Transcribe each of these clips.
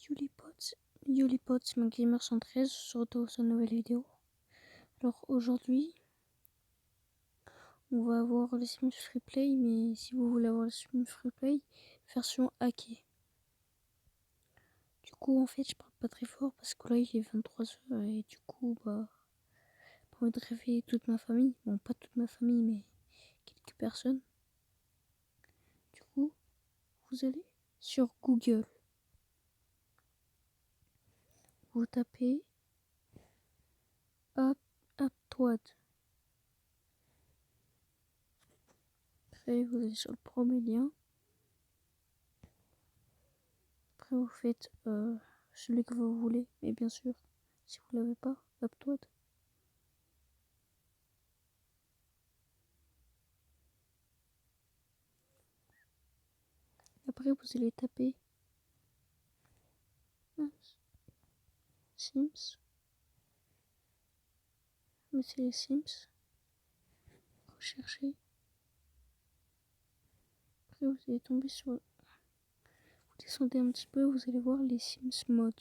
Yo les potes, c'est MacGamer113, je retrouve sur une nouvelle vidéo. Alors aujourd'hui, on va avoir les Sims Freeplay, mais si vous voulez avoir les Sims Freeplay, version hackée. Du coup, en fait, je parle pas très fort parce que là, il est 23h et du coup, pour envie de réveiller toute ma famille, bon, pas toute ma famille, mais quelques personnes. Du coup, vous allez sur Google, vous tapez Aptoide. Après, vous allez sur le premier lien. Après, vous faites celui que vous voulez. Mais bien sûr, si vous l'avez pas, Aptoide. Après, vous allez taper Sims. Mettez les Sims. Recherchez. Après, vous allez tomber sur... Vous descendez un petit peu, vous allez voir les Sims Mode.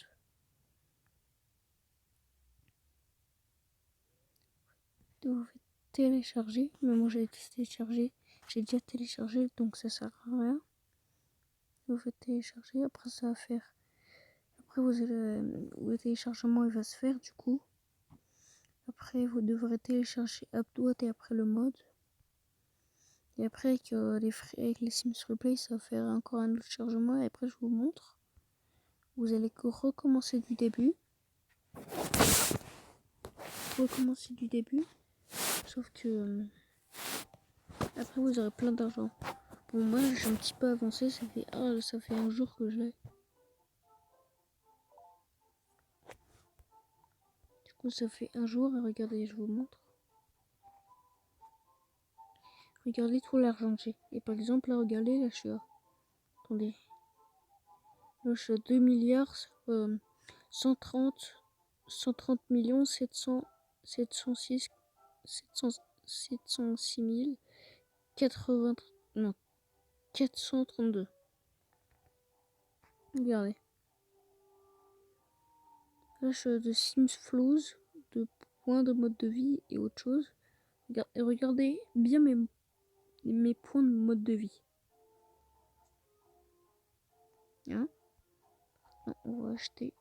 Vous faites télécharger. Mais moi, j'ai téléchargé. J'ai déjà téléchargé, donc ça sert à rien. Vous faites télécharger. Après, ça va faire... Après, le téléchargement, il va se faire, du coup. Après, vous devrez télécharger Aptoide et après le mode. Et après, avec les Sims Replay, ça va faire encore un autre chargement. Et après, je vous montre. Vous allez recommencer du début. Sauf que après, vous aurez plein d'argent. Bon, moi, j'ai un petit peu avancé. Ça fait un jour que je l'ai. Du coup, ça fait un jour. Et regardez, je vous montre. Regardez tout l'argent que j'ai. Et par exemple, là, regardez, là, je suis à... Attendez. Là, je suis à 2 milliards 130 millions 706 000 80 non 432. Regardez. Là, je suis de Sims Flows, de points de mode de vie et autre chose. Regardez bien mes points de mode de vie. Hein? Non, on va acheter.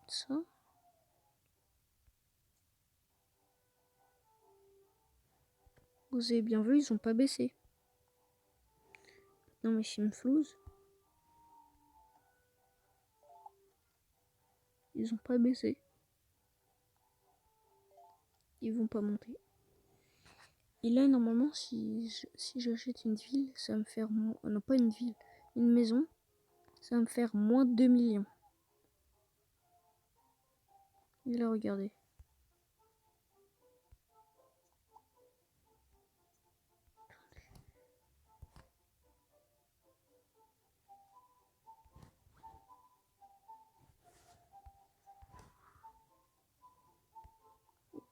Ça. Vous avez bien vu, ils ont pas baissé. Non, mais Sims Flows, ils ont pas baissé. Ils vont pas monter. Et là, normalement, si j'achète une ville, ça va me faire moins... Non, pas une ville, une maison, ça va me faire moins 2 millions. Et là, regardez.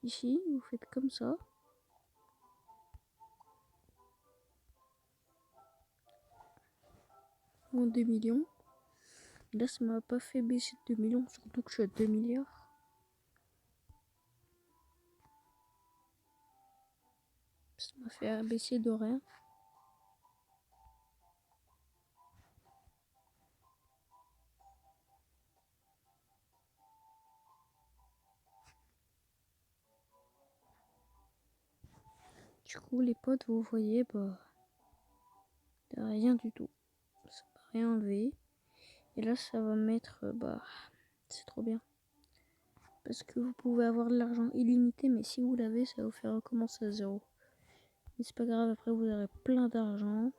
Ici, vous faites comme ça. Moins 2 millions. Là, ça m'a pas fait baisser de 2 millions, surtout que je suis à 2 milliards. Ça m'a fait baisser de rien. Du coup, les potes, vous voyez, rien du tout. Ça va rien enlever. Et là, ça va mettre, c'est trop bien. Parce que vous pouvez avoir de l'argent illimité, mais si vous l'avez, ça va vous faire recommencer à zéro. Mais c'est pas grave, après vous aurez plein d'argent.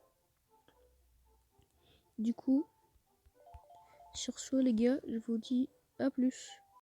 Du coup, sur ce les gars, je vous dis à plus.